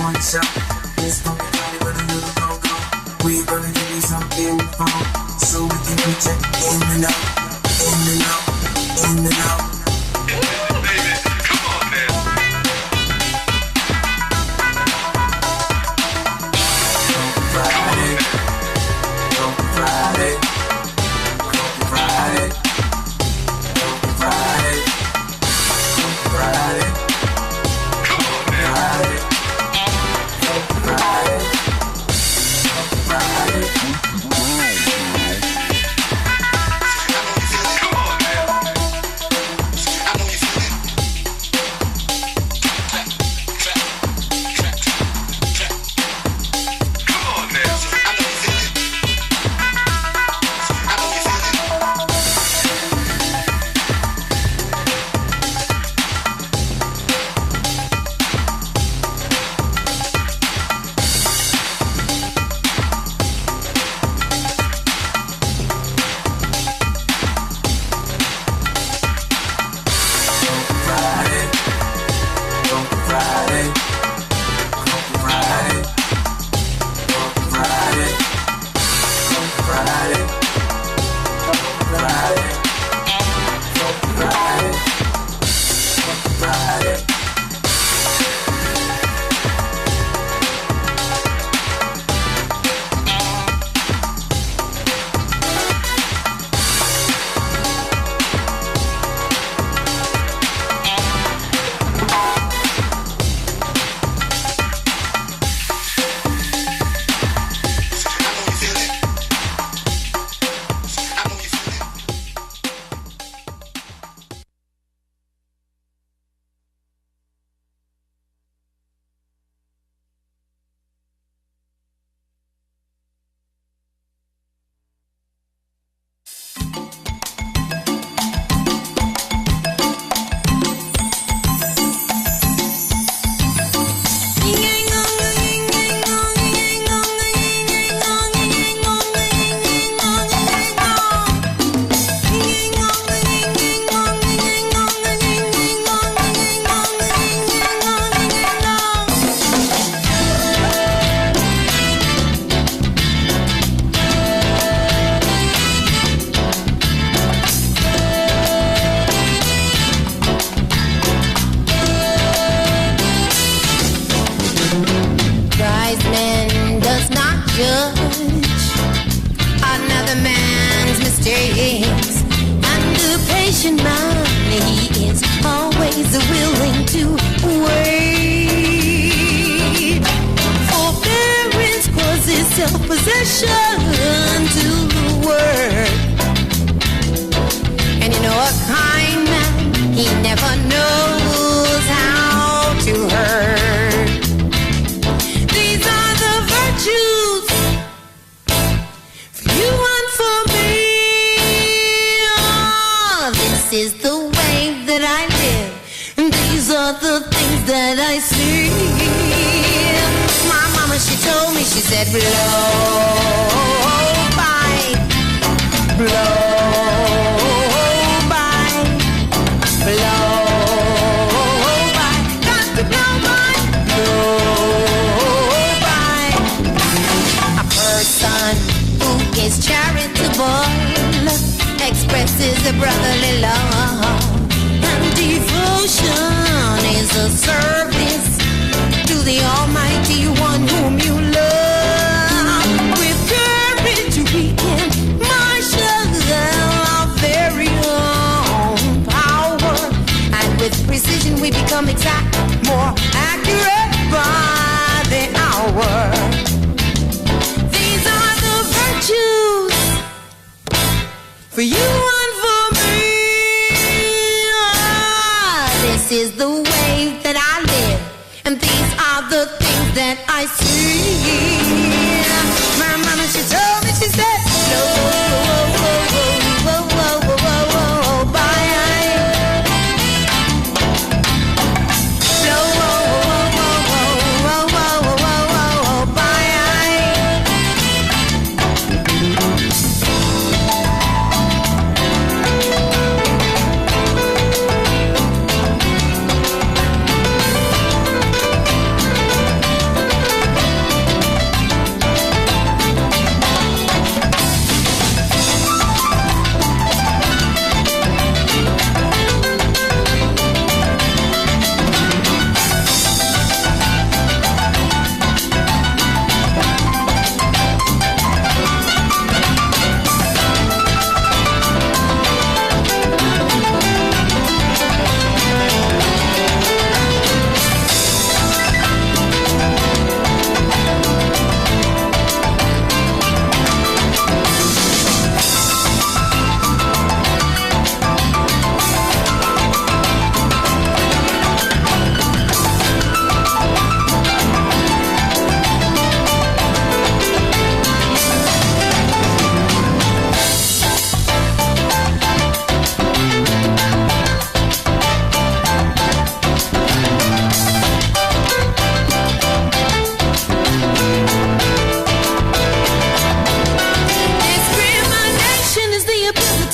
one shot. It's gonna be funny with a little go-go. We gonna give you some info, so we can reach it in and out, in and out, in and out. Baby, come on now. Friday, Friday, Friday, Friday, Friday. Come on now. Friday, Friday, Friday.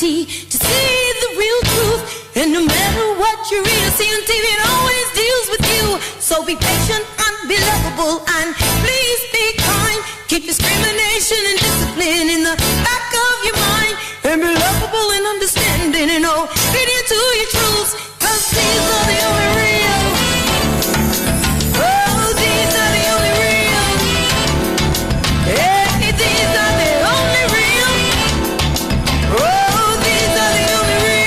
reality to see the real truth. And no matter what you read or see on TV, it always deals with you. So be patient and be lovable, and please be kind. Keep discrimination and discipline in the back of your mind, and be lovable and understanding, and obedient to your truths, 'cause these are the only real. Oh, these are the only real. Hey, these are the only real. Oh, these are the only real.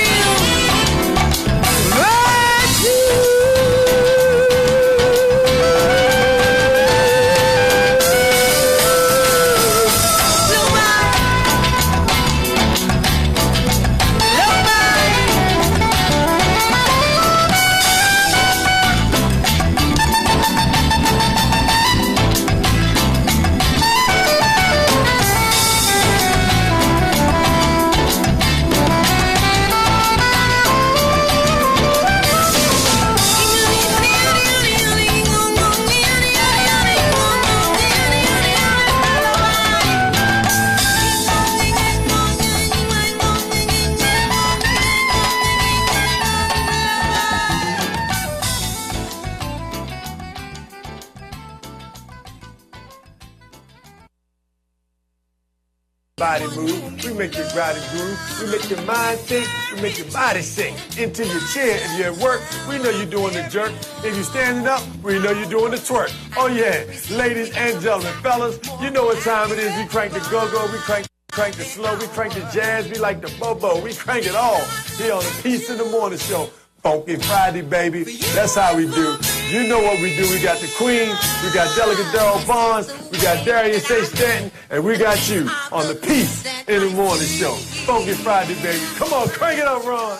Body move, we make your body groove, we make your mind think, we make your body sink. Into your chair if you're at work, we know you're doing the jerk. If you're standing up, we know you're doing the twerk. Oh yeah, ladies and gentlemen, fellas, you know what time it is. We crank the go-go, we crank the slow, we crank the jazz, we like the bobo, we crank it all here on the Peace in the Morning Show. Funky Friday, baby, that's how we do. You know what we do. We got the Queen, we got Delegate Daryl Bonds, we got Darius Stanton, and we got you on the Peace in the Morning Show. Funky Friday, baby. Come on, crank it up, Ron.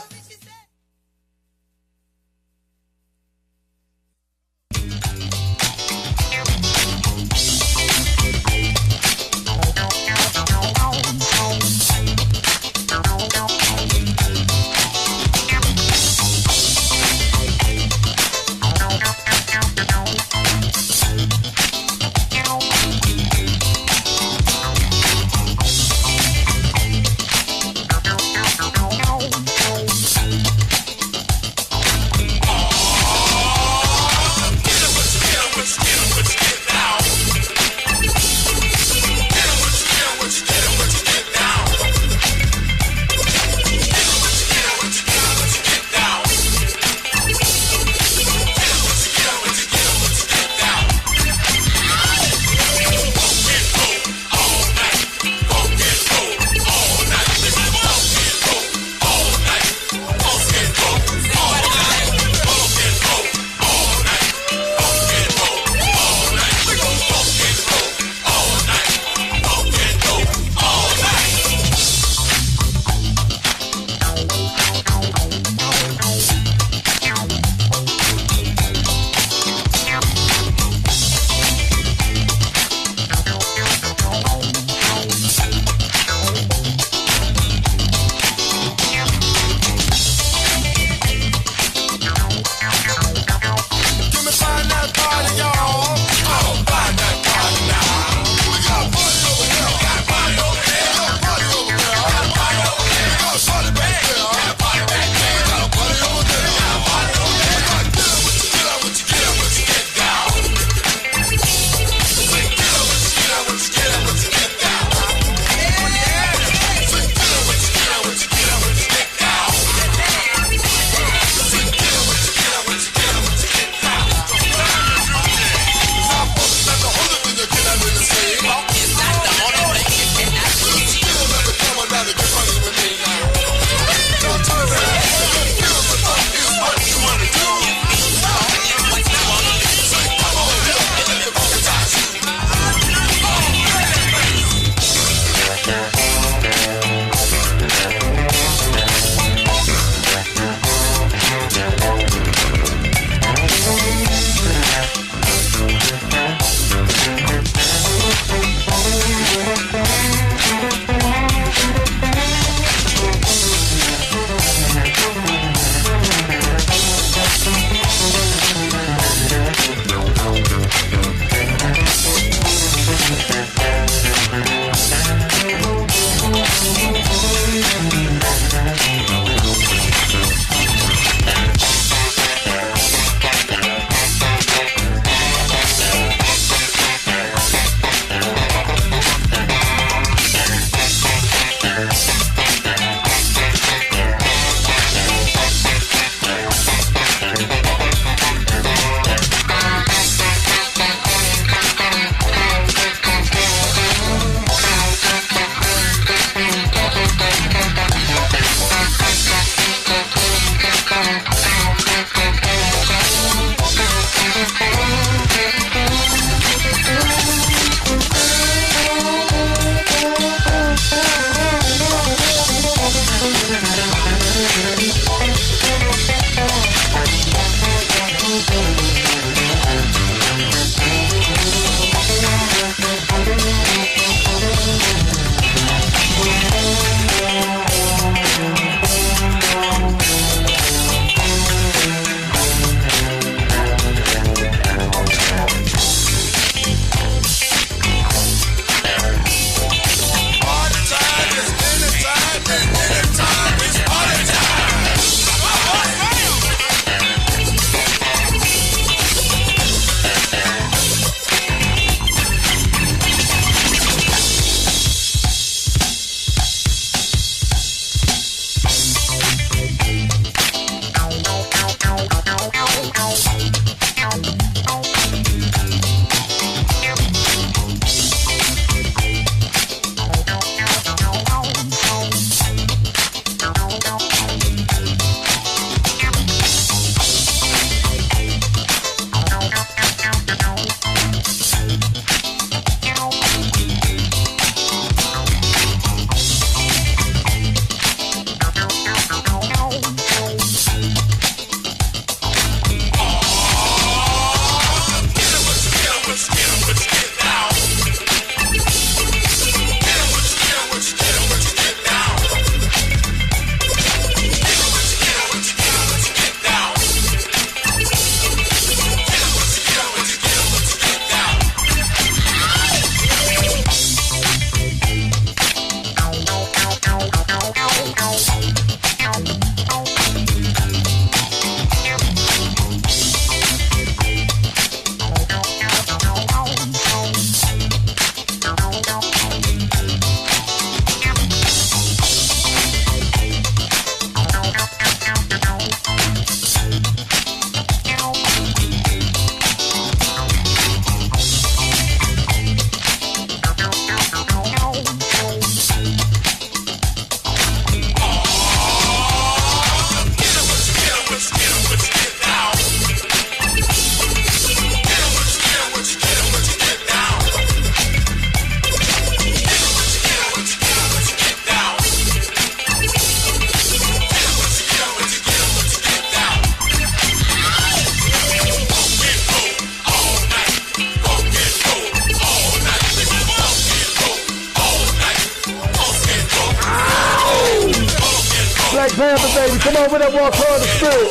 Black Panther, baby. Come on with that walk hard the spirit.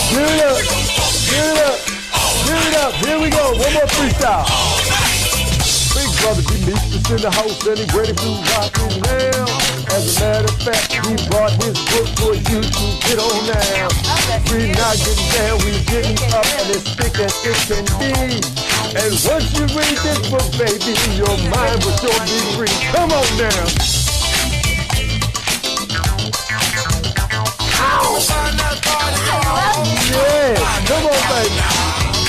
Give it up. Give it up. Give it up. Here we go. One more freestyle. Big brother Demetrius in the house and he ready to rock it now. As a matter of fact, he brought his book for you to get on now. We not getting down, we getting up and as thick as it can be. And once you read this book, baby, your mind will sure be free. Come on now. Yeah, come on, baby.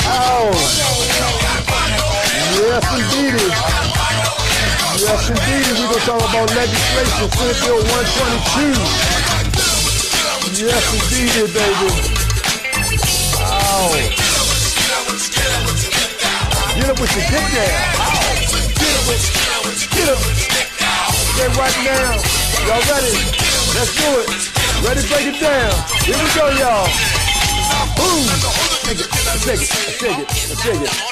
Oh. Yes, indeed. Yes, indeed. We're going to talk about legislation, Senate Bill 122. Yes, indeed, baby. Oh. Get up with your get down. Get up. Get right now. Y'all ready? Let's do it. Ready to break it down. Here we go, y'all. Boom. Take it.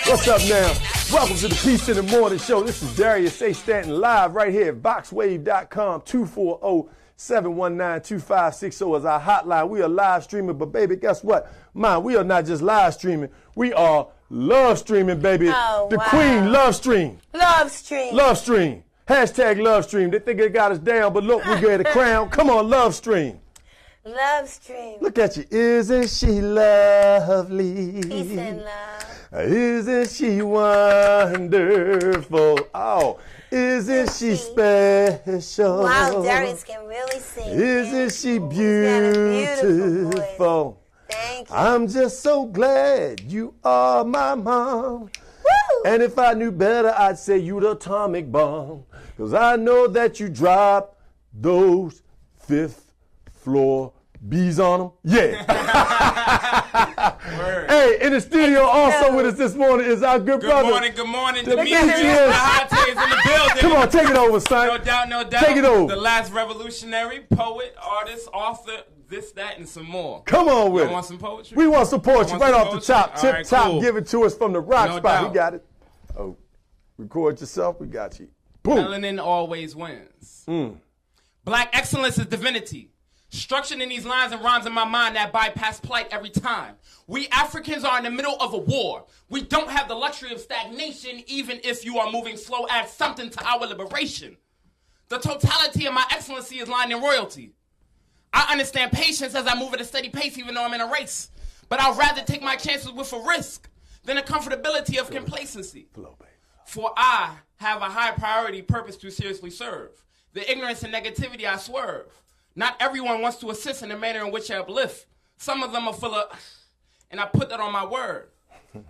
What's up now? Welcome to the Peace in the Morning Show. This is Darius Stanton live right here at Voxwave.com. 240-719-2560 is our hotline. We are live streaming, but baby, guess what? Man, we are not just live streaming. We are love streaming, baby. Oh, the wow. Queen Love Stream. Love stream. Love stream. Hashtag love stream. They think they got us down, but look, we get a crown. Come on, love stream. Love stream. Look at you. Isn't she lovely? Peace and love. Isn't she wonderful? Oh, isn't she special? Wow, Darius can really sing. Isn't she He's got a beautiful beautiful? voice. Thank you. I'm just so glad you are my mom. Woo! And if I knew better, I'd say you the atomic bomb. Cause I know that you drop those fifth floor bees on them. Yeah. Hey, in the studio also with us this morning is our good brother. Good morning. Demetrius Diakhate is in the building. Come on, take it over, son. No doubt. Take it over. The last revolutionary, poet, artist, author, this, that, and some more. Come on with You it. want some poetry? We want some poetry right off the poetry? top. All Tip right, top, cool. give it to us from the rock No spot. doubt. We got it. Oh, record yourself. We got you. Boom. Melanin always wins. Black excellence is divinity. Structured in these lines and rhymes in my mind that bypass plight every time. We Africans are in the middle of a war. We don't have the luxury of stagnation, even if you are moving slow. Add something to our liberation. The totality of my excellency is lying in royalty. I understand patience as I move at a steady pace, even though I'm in a race. But I'd rather take my chances with a risk than the comfortability of complacency. For I have a high priority purpose to seriously serve. The ignorance and negativity I swerve. Not everyone wants to assist in the manner in which I uplift. Some of them are full of, and I put that on my word.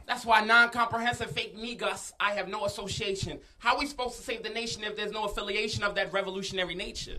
That's why non-comprehensive fake negus, I have no association. How are we supposed to save the nation if there's no affiliation of that revolutionary nature?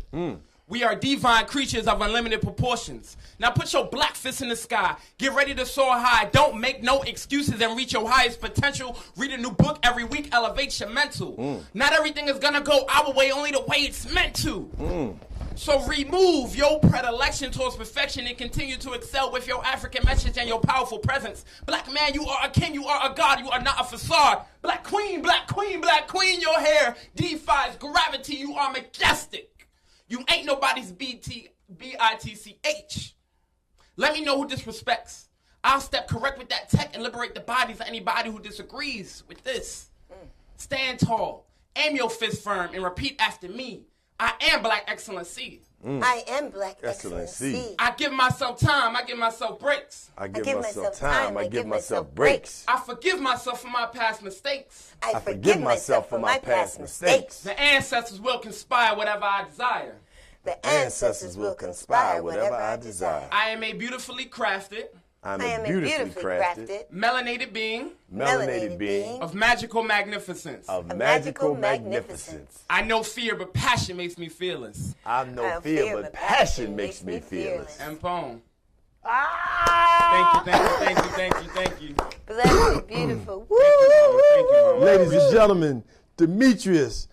We are divine creatures of unlimited proportions. Now put your black fist in the sky. Get ready to soar high. Don't make no excuses and reach your highest potential. Read a new book every week. Elevate your mental. Not everything is going to go our way, only the way it's meant to. So remove your predilection towards perfection and continue to excel with your African message and your powerful presence. Black man, you are a king, you are a god, you are not a facade. Black queen, your hair defies gravity, you are majestic. You ain't nobody's B-I-T-C-H. Let me know who disrespects. I'll step correct with that tech and liberate the bodies of anybody who disagrees with this. Stand tall, aim your fist firm, and repeat after me. I am Black Excellency. I am Black Excellency. I give myself time. I give myself breaks. I give myself time. I give myself breaks. I forgive myself for my past mistakes. I forgive myself for my past mistakes. The ancestors will conspire whatever I desire. The ancestors will conspire whatever I desire. I am a beautifully crafted, I am a beautifully crafted, melanated being of magical magnificence. magical magnificence. I know fear, but passion makes me fearless. I know fear, but passion makes me fearless. And poem. Ah! Thank you. Bless you, beautiful. Woo! Thank you, Mama. Ladies and gentlemen, Demetrius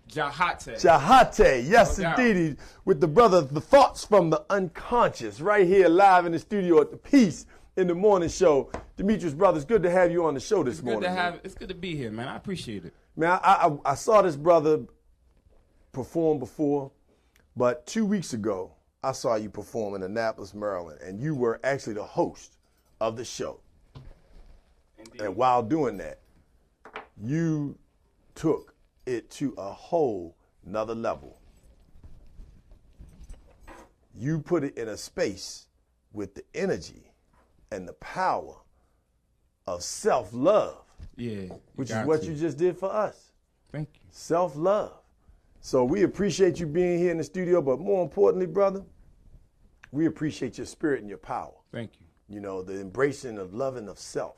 Diakhate, yes No doubt. indeed, with the brother, the thoughts from the unconscious, right here live in the studio at the Peace in the Morning Show. Demetrius, brother, it's good to have you on the show this morning. It's good to be here, man. I appreciate it. Man, I saw this brother perform before, but 2 weeks ago, I saw you perform in Annapolis, Maryland, and you were actually the host of the show. Indeed. And while doing that, you took it to a whole nother level. You put it in a space with the energy and the power of self-love, which is what you just did for us. Thank you. Self-love. So we appreciate you being here in the studio, but more importantly, brother, we appreciate your spirit and your power. Thank you. You know, the embracing of loving of self.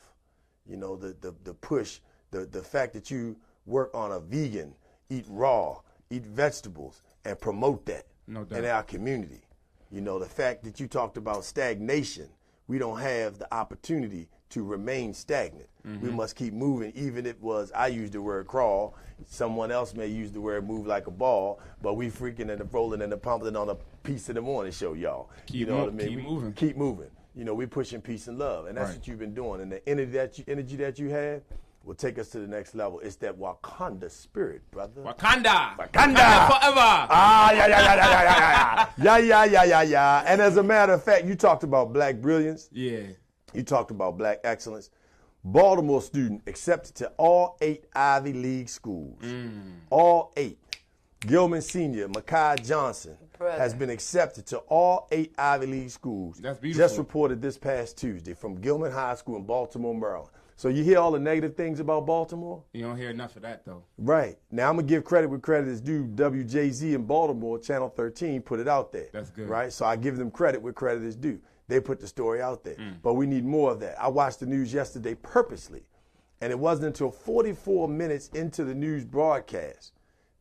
You know, the push, the fact that you work on a vegan, eat raw, eat vegetables, and promote that No doubt. in our community. You know, the fact that you talked about stagnation. We don't have the opportunity to remain stagnant. We must keep moving, even if it was, I used the word crawl, someone else may use the word move like a ball, but we freaking and rolling and pumping on a Peace in the Morning Show, y'all. You know what I mean? Keep moving. Keep moving. You know, we're pushing peace and love, and that's Right. what you've been doing. And the energy that you have will take us to the next level. It's that Wakanda spirit, brother. Wakanda Wakanda forever. Ah, yeah. And as a matter of fact, you talked about black brilliance. Yeah. You talked about black excellence. Baltimore student accepted to all 8 Ivy League schools. All 8. Gilman Sr., Makai Johnson, Brother. has been accepted to all 8 Ivy League schools. That's beautiful. Just reported this past Tuesday from Gilman High School in Baltimore, Maryland. So you hear all the negative things about Baltimore? You don't hear enough of that, though. Right. Now I'm going to give credit where credit is due. WJZ in Baltimore, Channel 13, put it out there. That's good. Right? So I give them credit where credit is due. They put the story out there. But we need more of that. I watched the news yesterday purposely, and it wasn't until 44 minutes into the news broadcast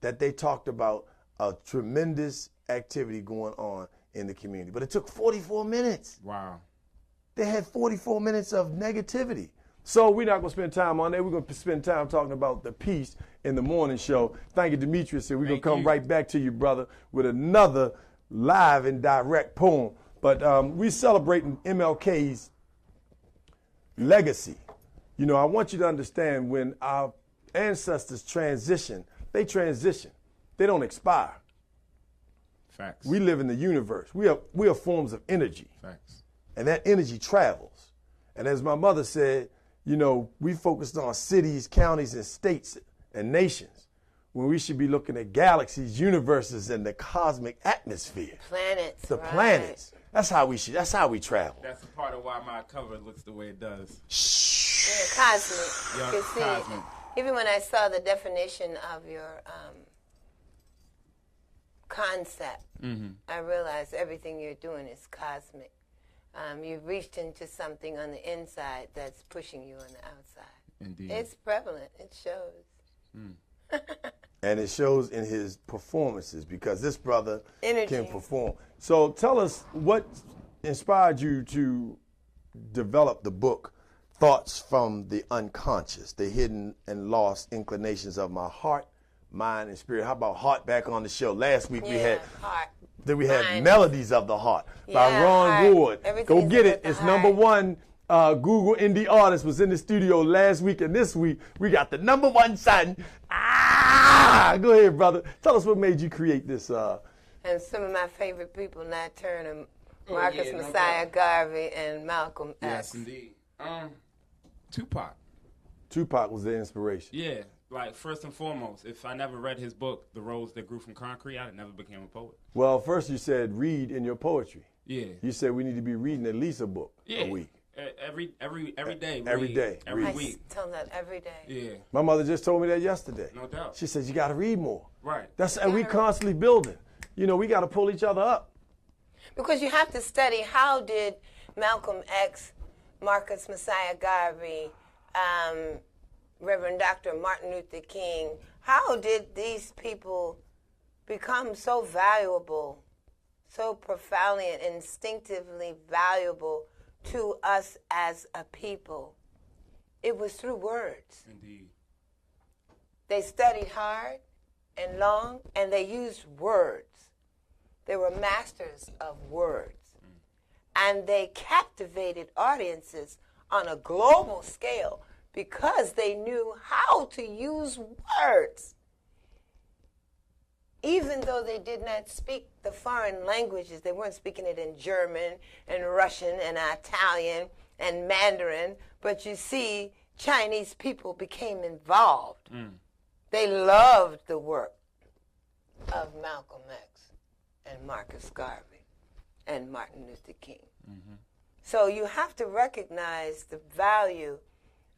that they talked about a tremendous activity going on in the community. But it took 44 minutes. Wow. They had 44 minutes of negativity. So we're not going to spend time on that. We're going to spend time talking about the Peace in the Morning Show. Thank you, Demetrius. And we're going to come right back to you, brother, with another live and direct poem. But we're celebrating MLK's legacy. You know, I want you to understand when our ancestors transition, they transition. They don't expire. Facts. We live in the universe. We are forms of energy. Facts. And that energy travels. And as my mother said, you know, we focused on cities, counties, and states and nations when we should be looking at galaxies, universes, and the cosmic atmosphere. Planets. The right. planets. That's how we travel. That's a part of why my cover looks the way it does. Yeah, cosmic. Yeah, You can see, cosmic. even when I saw the definition of your concept, I realized everything you're doing is cosmic. You've reached into something on the inside that's pushing you on the outside. Indeed. It's prevalent. It shows. And it shows in his performances because this brother Energy. can perform. So tell us what inspired you to develop the book, Thoughts from the Unconscious, the Hidden and Lost Inclinations of My Heart, Mind, and Spirit. How about Heart back on the show? Last week we had heart. Mind. Melodies of the Heart by Yeah, Ron heart. Ward. Go Everything's get about it. the It's heart. #1 Google Indie Artist was in the studio last week, and this week we got the #1 son. Go ahead, brother. Tell us what made you create this. And some of my favorite people, Nat Turner, Oh, Marcus yeah, no Messiah doubt. Garvey, and Malcolm Yes, X. indeed. Tupac. Tupac was the inspiration. Yeah. like, first and foremost, if I never read his book, The Rose That Grew from Concrete, I never became a poet. Well, first you said read in your poetry. Yeah. You said we need to be reading at least a book a week. Every day. Every day. Every I week. tell them that every day. Yeah. My mother just told me that yesterday. No doubt. She said you got to read more. Right. And we constantly building. You know, we got to pull each other up. Because you have to study how did Malcolm X, Marcus Messiah Garvey, Reverend Dr. Martin Luther King, how did these people become so valuable, so profoundly and instinctively valuable to us as a people? It was through words. Indeed. They studied hard and long, and they used words. They were masters of words. And they captivated audiences on a global scale because they knew how to use words. Even though they did not speak the foreign languages, they weren't speaking it in German and Russian and Italian and Mandarin, but you see, Chinese people became involved. They loved the work of Malcolm X and Marcus Garvey and Martin Luther King. So you have to recognize the value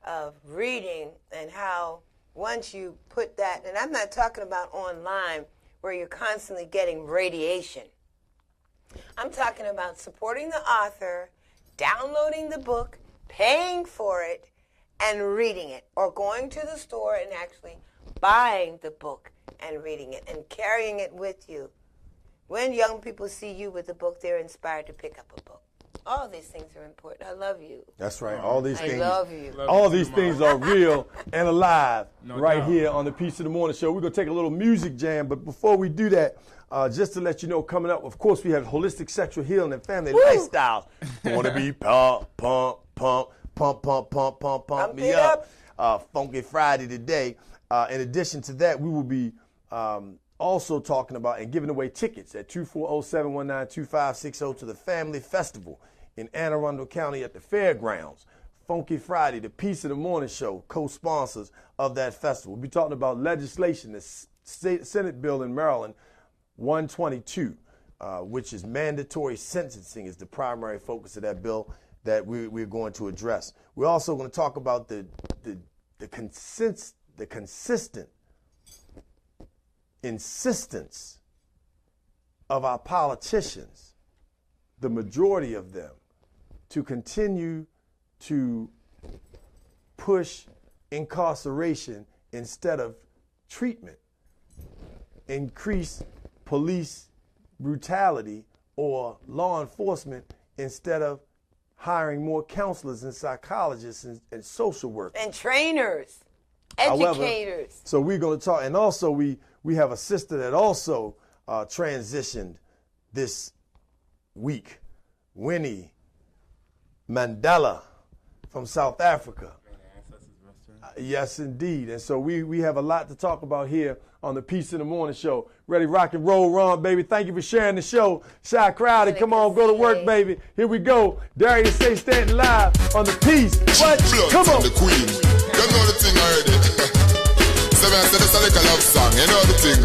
of reading and how once you put that, and I'm not talking about online where you're constantly getting radiation. I'm talking about supporting the author, downloading the book, paying for it, and reading it, or going to the store and actually buying the book and reading it and carrying it with you. When young people see you with a book, they're inspired to pick up a book. All these things are important. I love you. That's right. All these things. I love you. All these things are real and alive right doubt. here on the Peace of the Morning Show. We're going to take a little music jam, but before we do that, just to let you know, coming up, of course, we have holistic sexual healing and family lifestyles. Want to be pump me up. Funky Friday today. In addition to that, we will be also talking about and giving away tickets at 240-719-2560 to the Family Festival in Anne Arundel County at the Fairgrounds. Funky Friday, the Peace of the Morning Show, co-sponsors of that festival. We'll be talking about legislation, the Senate bill in Maryland, 122, which is mandatory sentencing, is the primary focus of that bill that we're going to address. We're also going to talk about the consistent insistence of our politicians, the majority of them, to continue to push incarceration instead of treatment, increase police brutality or law enforcement instead of hiring more counselors and psychologists and social workers. And trainers, educators. However, so we're going to talk, and also we have a sister that also transitioned this week, Winnie Mandela from South Africa. Yes, indeed. And so we have a lot to talk about here on the Peace in the Morning Show. Ready, rock and roll, Ron, baby. Thank you for sharing the show. Shy Crowdy, come on, go to work, baby. Here we go. Darius say Stanton live on the Peace. What? Come on. The Queen. You know the thing already. So I said it's a little love song. You know the thing.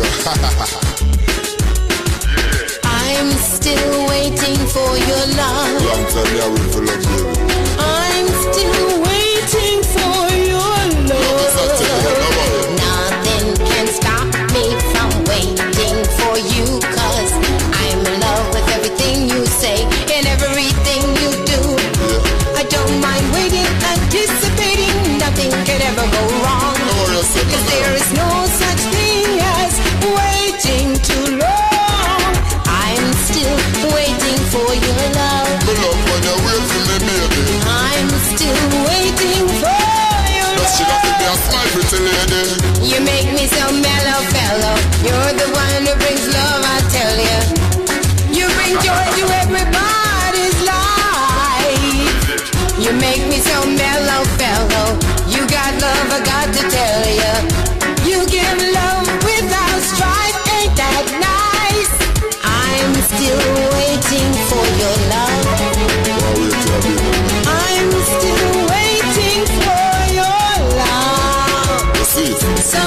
I'm still waiting for your love. Long time I wait for love, baby. I'm still waiting for your love. Nothing can stop me from waiting for you, 'cause I'm in love with everything you say and everything you do. I don't mind waiting, anticipating, nothing can ever go wrong. 'Cause there is no such thing as waiting too long. I'm still waiting for your love. The love when you wait for me, baby. I'm still waiting for your Does she got to be a smile, pretty lady? You make me so mellow, fellow. You're the one who brings love, I tell you. You bring joy to everybody's life. You make me so mellow, fellow. You got love, I got to tell you. You give love without strife, ain't that nice? I'm still waiting for your love. I'm still waiting for your love. You see? So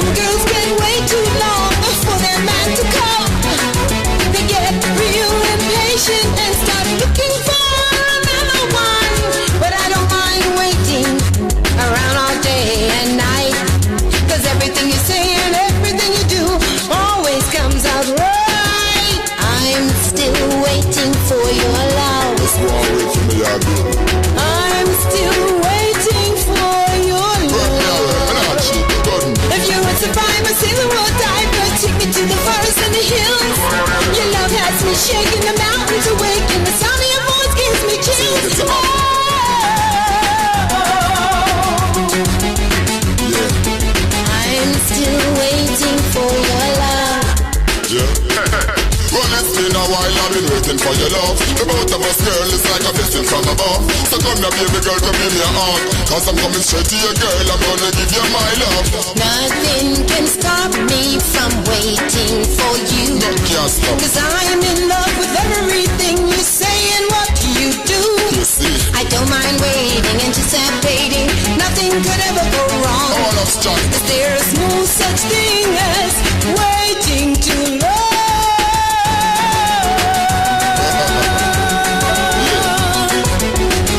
us, girl, it's like a blessing from above. So come here, baby girl, come give me a hug. Cause I'm coming straight to you, girl, I'm gonna give you my love. Nothing can stop me from waiting for you. No, can't stop. Cause I'm in love with everything you say and what you do. You see, I don't mind waiting, anticipating. Nothing could ever go wrong. all of strong. Cause there's no such thing as waiting too long.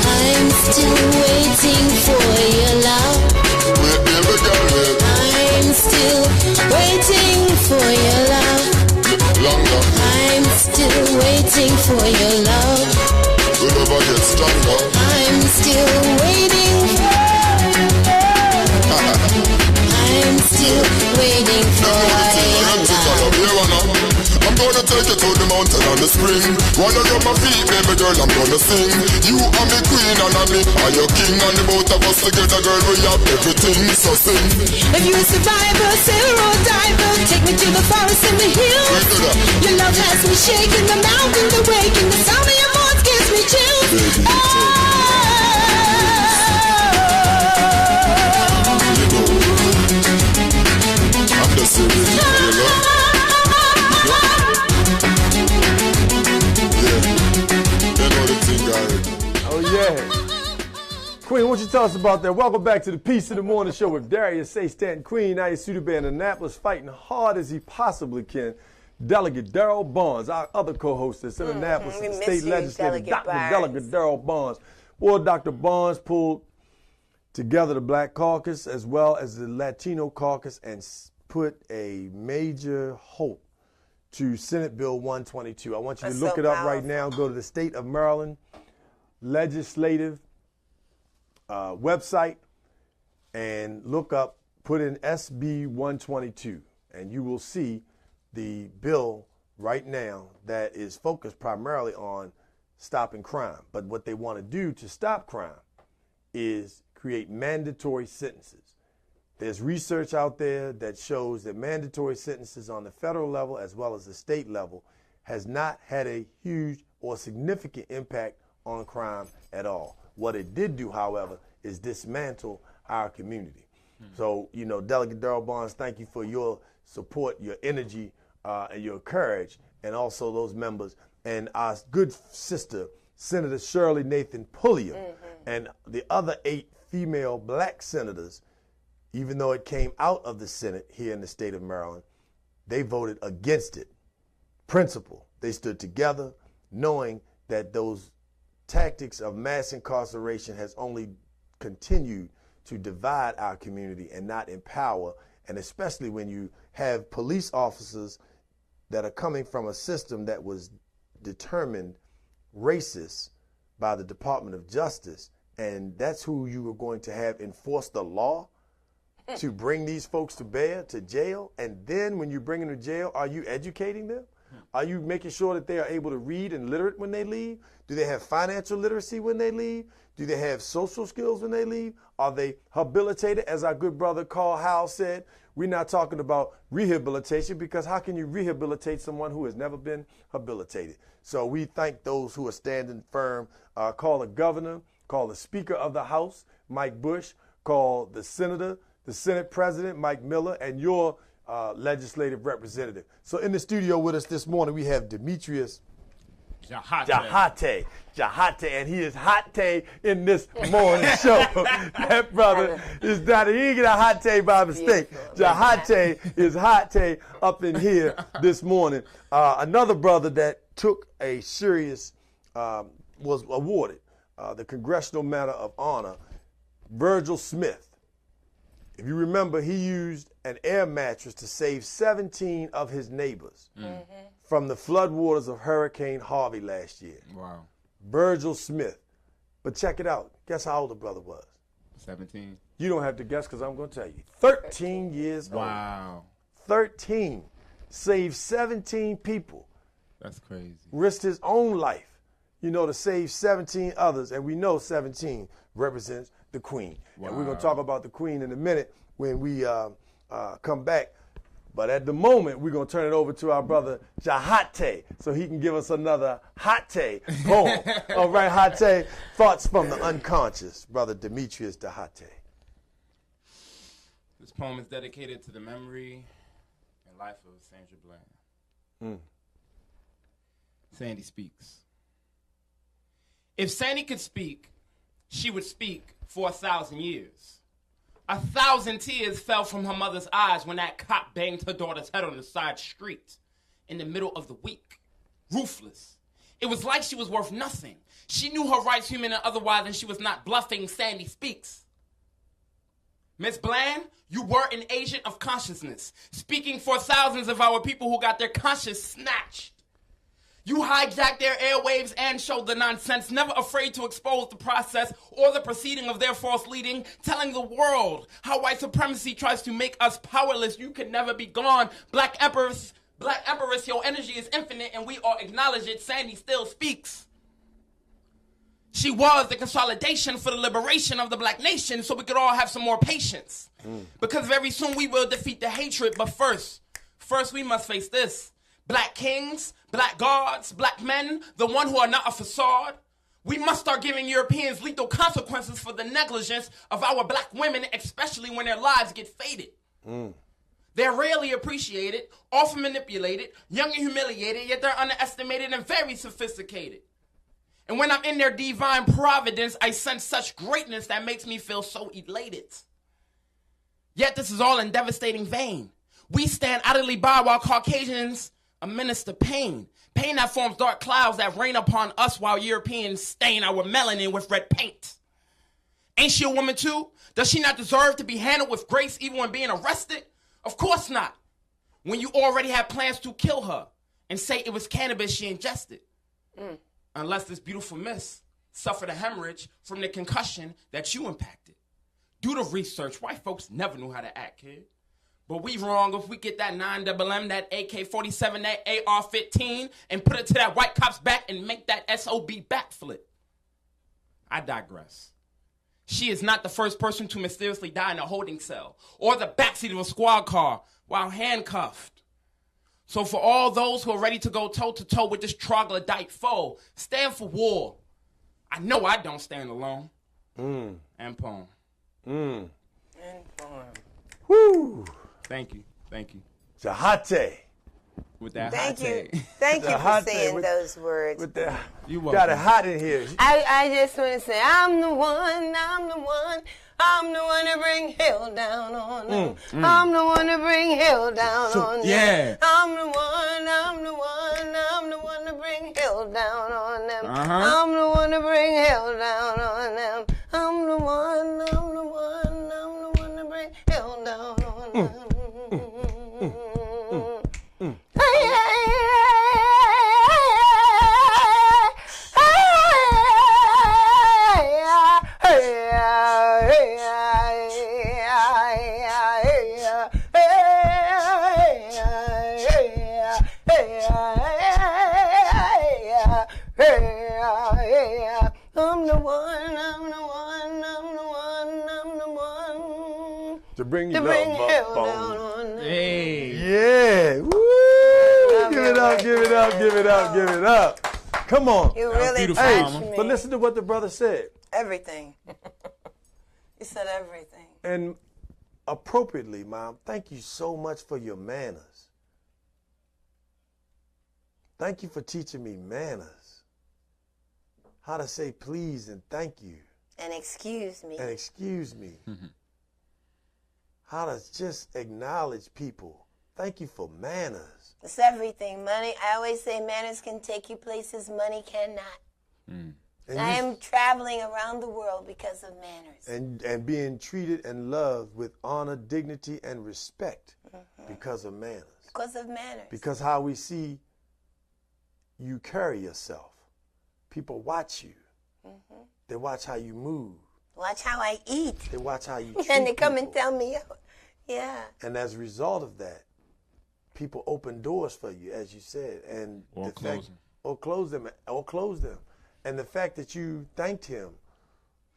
I'm still waiting for your love. Wait, baby girl, wait. I'm still waiting for your love. Longer, I'm still waiting for your love. the love will get stronger. I'm still waiting for your love. I'm still waiting for your love. I'm gonna take you to the mountain and the spring. While you're on my feet, baby girl, I'm gonna sing. You are my queen and I'm me are your king. And the both of us together, girl, we have everything. So sing. If you're a survivor, sailor or diver, take me to the forest and the hills. Your love has me shaking, the mountains are waking, the sound of your voice gives me chills. I'm the serious, you know. Oh, yeah. Queen, what you tell us about that? Welcome back to the Peace in the Morning Show with Darius, Stanton, Queen. Now your student band in Annapolis fighting hard as he possibly can. Delegate Darrell Barnes, our other co-host at Annapolis State Legislature, Dr. Delegate Darrell Barnes. Well, Dr. Barnes pulled together the Black Caucus as well as the Latino Caucus and put a major hope to Senate Bill 122. I want you to look it up right now. Go to the State of Maryland legislative website and look up, put in SB 122, and you will see the bill right now that is focused primarily on stopping crime. But what they want to do to stop crime is create mandatory sentences. There's research out there that shows that mandatory sentences on the federal level as well as the state level has not had a huge or significant impact on crime at all. What it did do, however, is dismantle our community. So, you know, Delegate Darrell Barnes, thank you for your support, your energy, and your courage, and also those members. And our good sister, Senator Shirley Nathan Pulliam, and the other 8 female black senators, even though it came out of the Senate here in the state of Maryland, they voted against it. Principle. They stood together knowing that those tactics of mass incarceration has only continued to divide our community and not empower, and especially when you have police officers that are coming from a system that was determined racist by the Department of Justice, and that's who you are going to have enforce the law to bring these folks to bear, to jail. And then when you bring them to jail, are you educating them? Are you making sure that they are able to read and literate when they leave? Do they have financial literacy when they leave? Do they have social skills when they leave? Are they habilitated? As our good brother Carl Howell said, we're not talking about rehabilitation, because how can you rehabilitate someone who has never been habilitated? So we thank those who are standing firm. Call the governor, call the Speaker of the House, Mike Bush, call the senator, the Senate President, Mike Miller, and your legislative representative. So in the studio with us this morning, we have Demetrius Diakhate, and he is hot tay in this morning show. That brother is not, he didn't get a hot tay by mistake. Diakhate is hot tay up in here this morning. Another brother that took a serious, was awarded the Congressional Medal of Honor, Virgil Smith. If you remember, he used an air mattress to save 17 of his neighbors from the floodwaters of Hurricane Harvey last year. Wow. Virgil Smith. But check it out. Guess how old the brother was? 17. You don't have to guess, because I'm going to tell you. 13 years old. Wow. 13. Saved 17 people. That's crazy. Risked his own life, you know, to save 17 others. And we know 17 represents the Queen. Wow. And we're going to talk about the Queen in a minute when we come back. But at the moment, we're going to turn it over to our brother Diakhate so he can give us another Hate poem. All right, Hate, thoughts from the unconscious, brother Demetrius Diakhate. This poem is dedicated to the memory and life of Sandra Bland. Sandy speaks. If Sandy could speak, she would speak for 1,000 years. 1,000 tears fell from her mother's eyes when that cop banged her daughter's head on the side street in the middle of the week. Ruthless. It was like she was worth nothing. She knew her rights, human and otherwise, and she was not bluffing. Sandy speaks. Miss Bland, you were an agent of consciousness, speaking for thousands of our people who got their conscience snatched. You hijacked their airwaves and showed the nonsense, never afraid to expose the process or the proceeding of their false leading, telling the world how white supremacy tries to make us powerless. You can never be gone. Black Empress, your energy is infinite and we all acknowledge it. Sandy still speaks. She was the consolidation for the liberation of the black nation so we could all have some more patience. Because very soon we will defeat the hatred, but first we must face this. Black kings, black gods, black men, the one who are not a facade. We must start giving Europeans lethal consequences for the negligence of our black women, especially when their lives get faded. They're rarely appreciated, often manipulated, young and humiliated, yet they're underestimated and very sophisticated. And when I'm in their divine providence, I sense such greatness that makes me feel so elated. Yet this is all in devastating vain. We stand idly by while Caucasians administer pain. Pain that forms dark clouds that rain upon us while Europeans stain our melanin with red paint. Ain't she a woman too? Does she not deserve to be handled with grace even when being arrested? Of course not. When you already have plans to kill her and say it was cannabis she ingested. Unless this beautiful miss suffered a hemorrhage from the concussion that you impacted. Do the research. White folks never knew how to act, kid. But we wrong if we get that 9mm, that AK-47, that AR-15, and put it to that white cop's back and make that SOB backflip. I digress. She is not the first person to mysteriously die in a holding cell or the backseat of a squad car while handcuffed. So for all those who are ready to go toe-to-toe with this troglodyte foe, stand for war. I know I don't stand alone. And poem. And poem. Woo! Thank you. Diakhate. With that Thank you. hot Thank you for Diakhate saying with- those words. With the, You got it welcome. hot in here. I just want to say, I'm the one to bring hell down on them. I'm the one to bring hell down on them. Yeah. I'm the one to bring hell down on them. I'm the one to bring hell down on them. I'm the one to bring hell down on them. I'm the one To bring you to bring love, hell bone. down on them. Hey. Yeah. Woo! Give it up, give it up, give it up, give it up. Come on. You really beautiful, touched Mama. me. But listen to what the brother said. Everything. He said everything. And appropriately, Mom, thank you so much for your manners. Thank you for teaching me manners. How to say please and thank you. And excuse me. And excuse me. How to just acknowledge people. Thank you for manners. It's everything. Money, I always say manners can take you places money cannot. And I you- am traveling around the world because of manners. and being treated and loved with honor, dignity, and respect because of manners. Because of manners. Because how we see you carry yourself. People watch you. They watch how you move. Watch how I eat. They watch how you treat And they come and people. tell me, yeah. And as a result of that, people open doors for you, as you said, and Or the close fact- them. or close them, and the fact that you thanked him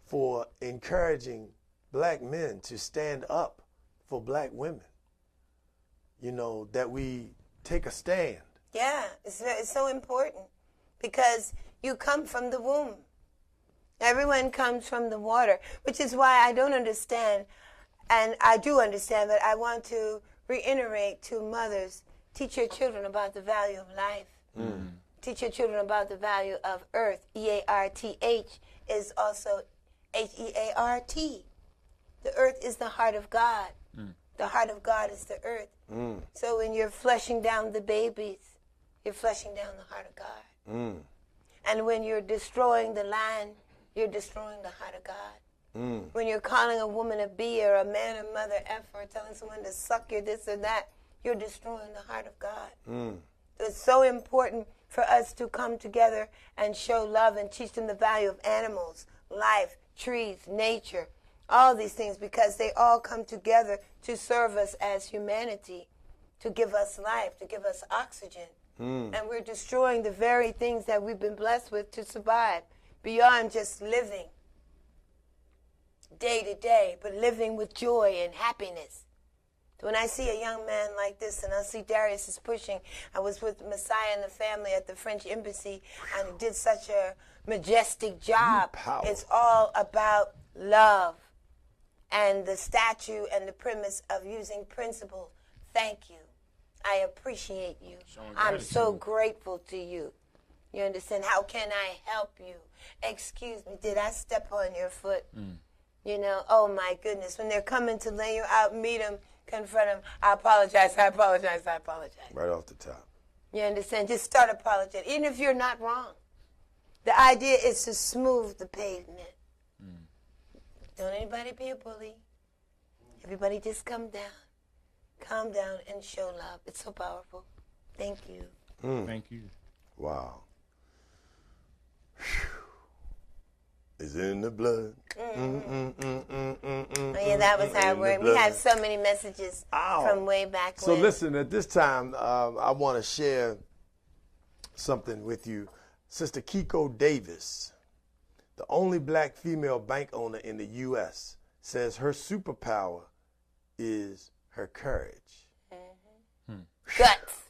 for encouraging black men to stand up for black women, that we take a stand. Yeah, it's so important because you come from the womb. Everyone comes from the water, which is why I don't understand, and I do understand, but I want to reiterate to mothers, teach your children about the value of life. Teach your children about the value of earth. E-A-R-T-H is also H-E-A-R-T. The earth is the heart of God. The heart of God is the earth. So when you're flushing down the babies, you're flushing down the heart of God. And when you're destroying the land, you're destroying the heart of God. When you're calling a woman a B or a man a mother F or telling someone to suck your this or that, you're destroying the heart of God. It's so important for us to come together and show love and teach them the value of animals, life, trees, nature, all these things, because they all come together to serve us as humanity, to give us life, to give us oxygen. And we're destroying the very things that we've been blessed with to survive, beyond just living day to day, but living with joy and happiness. So when I see a young man like this, and I see Darius is pushing, I was with Messiah and the family at the French embassy, and he did such a majestic job. It's all about love and the statue and the premise of using principles. Thank you. I appreciate you. I'm so grateful to you. You understand? How can I help you? Excuse me, did I step on your foot? Oh my goodness. When they're coming to lay you out, meet them, confront them. I apologize. Right off the top. You understand? Just start apologizing, even if you're not wrong. The idea is to smooth the pavement. Don't anybody be a bully. Everybody just calm down and show love. It's so powerful. Thank you. Thank you. Wow. It's in the blood. Oh, yeah, that was how it worked. We have so many messages from way back So when. listen, at this time, I want to share something with you. Sister Kiko Davis, the only black female bank owner in the U.S., says her superpower is her courage. Guts.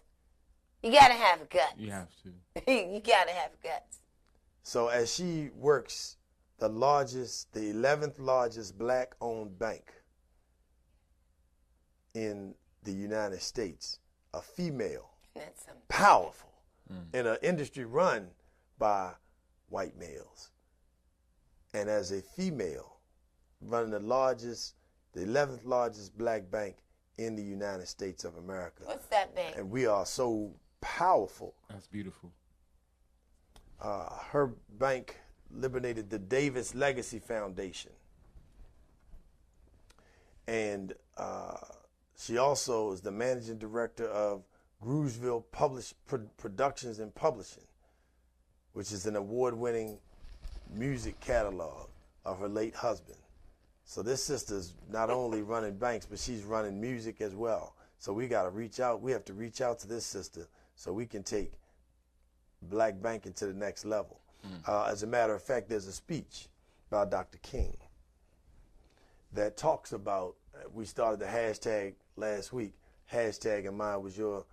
You got to have guts. You have to. You got to have guts. So as she works the 11th largest black-owned bank in the United States, a female, powerful, in an industry run by white males. And as a female, running the 11th largest black bank in the United States of America. What's that bank? And we are so powerful. That's beautiful. Her bank liberated the Davis Legacy Foundation. And she also is the managing director of Groovesville Productions and Publishing, which is an award-winning music catalog of her late husband. So this sister's not only running banks, but she's running music as well. So we got to reach out. We have to reach out to this sister so we can take black banking to the next level. As a matter of fact, there's a speech by Dr. King that talks about, we started the hashtag last week. Hashtag and mine was your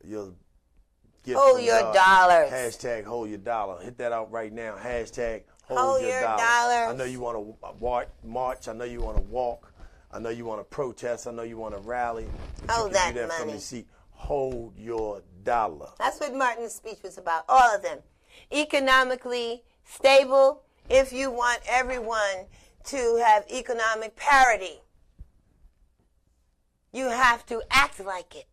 gift. Hold your dollars. Hashtag hold your dollar. Hit that out right now. Hashtag hold your dollars. I know you want to march. I know you want to walk. I know you want to protest. I know you want to rally. Hold that do that money. From your seat. Hold your dollar. That's what Martin's speech was about, all of them. Economically stable, if you want everyone to have economic parity, you have to act like it.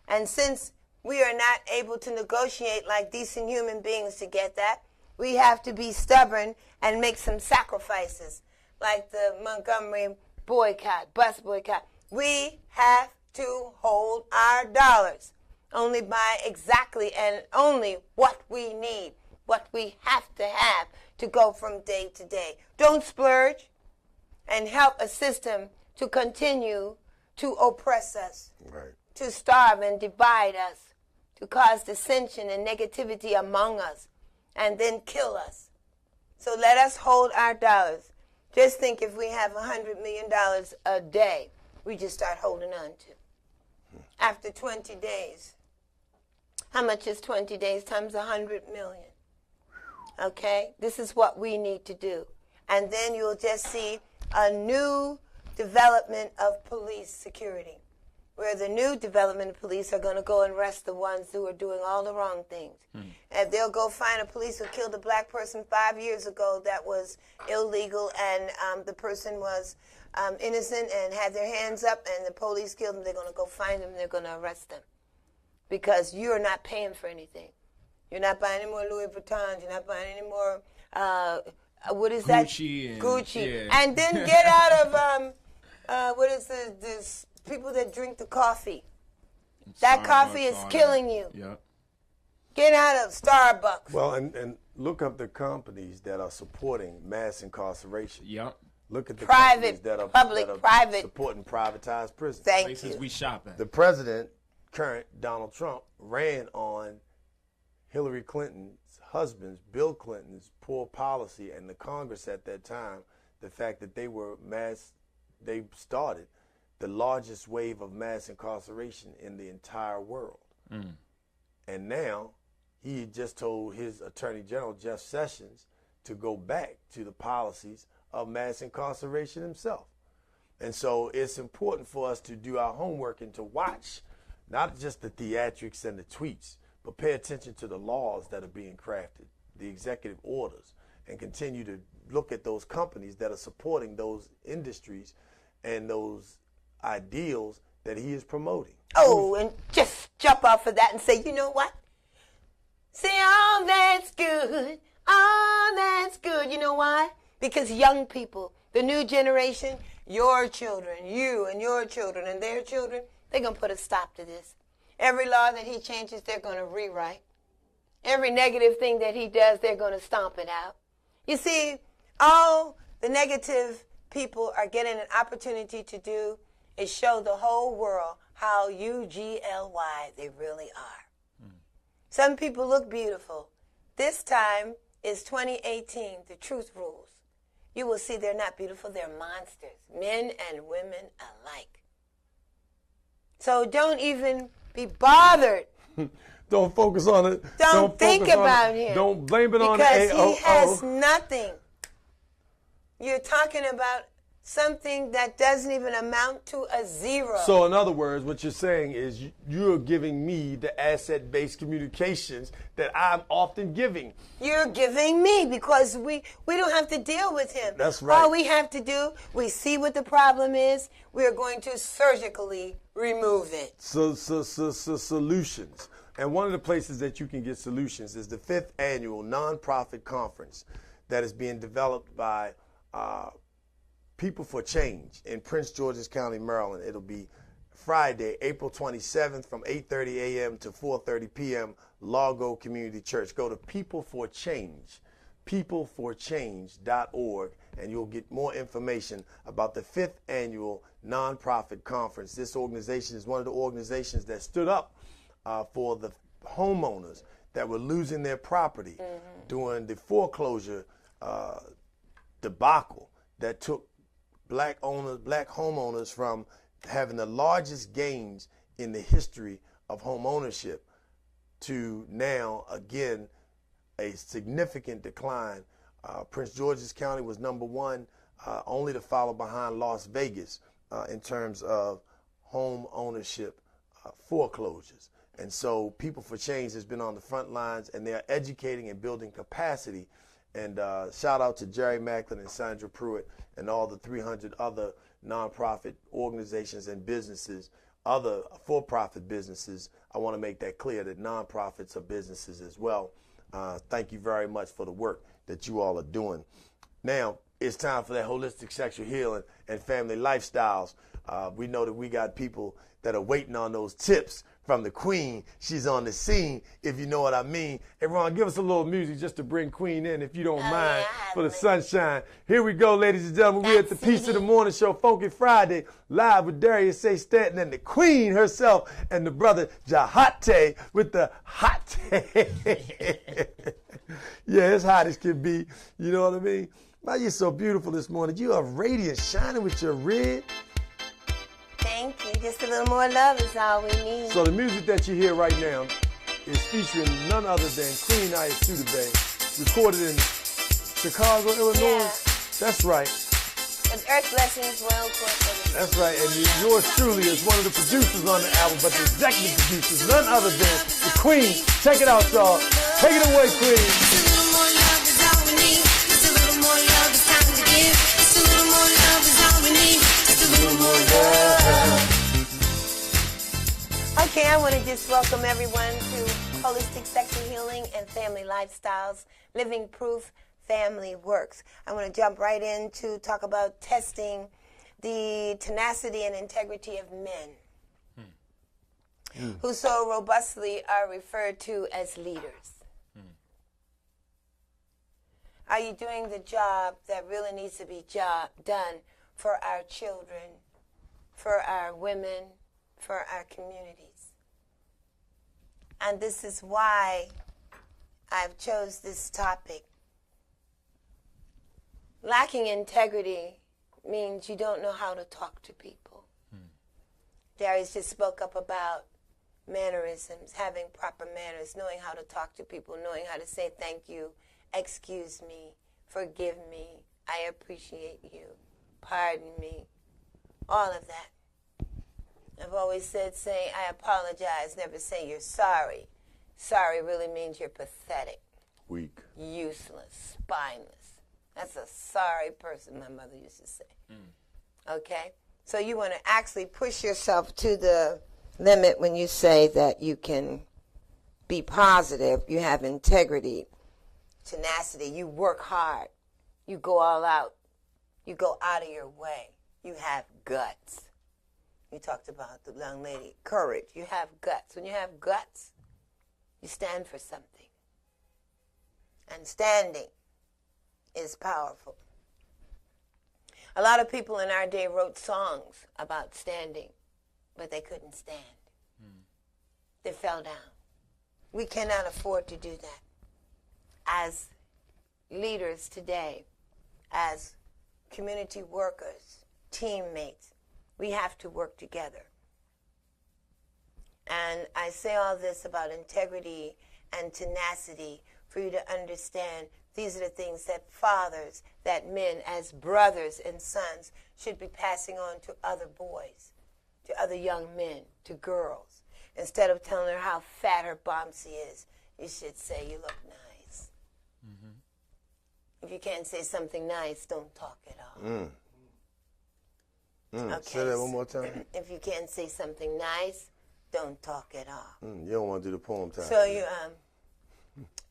And since we are not able to negotiate like decent human beings to get that, we have to be stubborn and make some sacrifices, like the Montgomery boycott, bus boycott. We have to hold our dollars. Only buy exactly and only what we need, what we have to go from day to day. Don't splurge and help a system to continue to oppress us, right, to starve and divide us, to cause dissension and negativity among us, and then kill us. So let us hold our dollars. Just think if we have $100 million a day, we just start holding on to. after 20 days. How much is 20 days times 100 million? Okay? This is what we need to do. And then you'll just see a new development of police security, where the new development of police are going to go and arrest the ones who are doing all the wrong things. And they'll go find a police who killed a black person 5 years ago that was illegal, and the person was innocent and had their hands up, and the police killed him. They're going to go find him, and they're going to arrest them. Because you're not paying for anything. You're not buying any more Louis Vuittons. You're not buying any more, what is that? Gucci. Yeah. And then get out of, what is this people that drink the coffee. That coffee is killing you. Yep. Get out of Starbucks. Well, and look up the companies that are supporting mass incarceration. Yep. Look at the Private, companies that are, private. supporting privatized prisons. Thank Places you. we shop at. The president, current Donald Trump, ran on Hillary Clinton's husband's, Bill Clinton's, poor policy, and the Congress at that time, the fact that they started the largest wave of mass incarceration in the entire world. And now he just told his Attorney General, Jeff Sessions, to go back to the policies of mass incarceration himself. And so it's important for us to do our homework and to watch not just the theatrics and the tweets, but pay attention to the laws that are being crafted, the executive orders, and continue to look at those companies that are supporting those industries and those ideals that he is promoting. Oh, and just jump off of that and say, you know what? Say, oh, that's good. Oh, that's good. You know why? Because young people, the new generation, your children, you and your children and their children, they're going to put a stop to this. Every law that he changes, they're going to rewrite. Every negative thing that he does, they're going to stomp it out. You see, all the negative people are getting an opportunity to do is show the whole world how UGLY they really are. Some people look beautiful. This time is 2018. The truth rules. You will see they're not beautiful. They're monsters, men and women alike. So don't even be bothered. Don't focus on it. Don't think about him. Don't blame it on the because AOO. he has nothing. You're talking about something that doesn't even amount to a zero. So in other words, what you're saying is you're giving me the asset-based communications that I'm often giving. You're giving me because we don't have to deal with him. That's right. All we have to do, we see what the problem is. We're going to surgically remove it. So solutions. And one of the places that you can get solutions is the 5th annual nonprofit conference that is being developed by People for Change in Prince George's County, Maryland. It'll be Friday, April 27th from 8:30 a.m. to 4:30 p.m. Largo Community Church. Go to peopleforchange.org, and you'll get more information about the 5th annual nonprofit conference. This organization is one of the organizations that stood up for the homeowners that were losing their property during the foreclosure debacle that took black homeowners from having the largest gains in the history of home ownership to now, again, a significant decline. Prince George's County was number one, only to follow behind Las Vegas in terms of home ownership foreclosures. And so People for Change has been on the front lines, and they are educating and building capacity. And shout out to Jerry Macklin and Sandra Pruitt and all the 300 other nonprofit organizations and businesses, other for-profit businesses. I want to make that clear that nonprofits are businesses as well. Thank you very much for the work that you all are doing. Now, it's time for that holistic sexual healing and family lifestyles. We know that we got people that are waiting on those tips from the Queen. She's on the scene, if you know what I mean. Hey, Ron, give us a little music just to bring Queen in, if you don't mind, for the sunshine. Here we go, ladies and gentlemen. We're at the Piece of the Morning Show, Funky Friday, live with Darius Stanton and the Queen herself and the brother Diakhate with the hot. Yeah, it's hot as can be. You know what I mean? Why you're so beautiful this morning. You are radiant, shining with your red. Thank you. just a little more love is all we need. So the music that you hear right now is featuring none other than Queen Aya Bay, recorded in Chicago, Illinois. Yeah. That's right. With Earth Blessings Royal Court. That's right. And yours truly is one of the producers on the album, but the executive producer is none other than the Queen. Check it out, y'all. Take it away, Queen. Just a little more love is all we need. Just a little more love is time to give. Just a little more love is all we need. Just a little more love. Okay, I want to just welcome everyone to Holistic Sexual Healing and Family Lifestyles, Living Proof Family Works. I want to jump right in to talk about testing the tenacity and integrity of men who so robustly are referred to as leaders. Are you doing the job that really needs to be done for our children, for our women, for our communities? And this is why I've chose this topic. Lacking integrity means you don't know how to talk to people. Darius just spoke up about mannerisms, having proper manners, knowing how to talk to people, knowing how to say thank you, excuse me, forgive me, I appreciate you, pardon me, all of that. I've always said saying I apologize, never say you're sorry. Sorry really means you're pathetic, Weak. useless, spineless. That's a sorry person, my mother used to say. Okay? So you want to actually push yourself to the limit when you say that you can be positive, you have integrity, tenacity, you work hard, you go all out, you go out of your way, you have guts. You talked about the young lady, courage, you have guts. When you have guts, you stand for something. And standing is powerful. A lot of people in our day wrote songs about standing, but they couldn't stand. They fell down. We cannot afford to do that. As leaders today, as community workers, teammates, we have to work together. And I say all this about integrity and tenacity for you to understand these are the things that fathers, that men as brothers and sons should be passing on to other boys, to other young men, to girls. Instead of telling her how fat her bombsy is, you should say you look nice. If you can't say something nice, don't talk at all. Okay, Say that one more time. If you can't say something nice, don't talk at all. You don't want to do the poem time.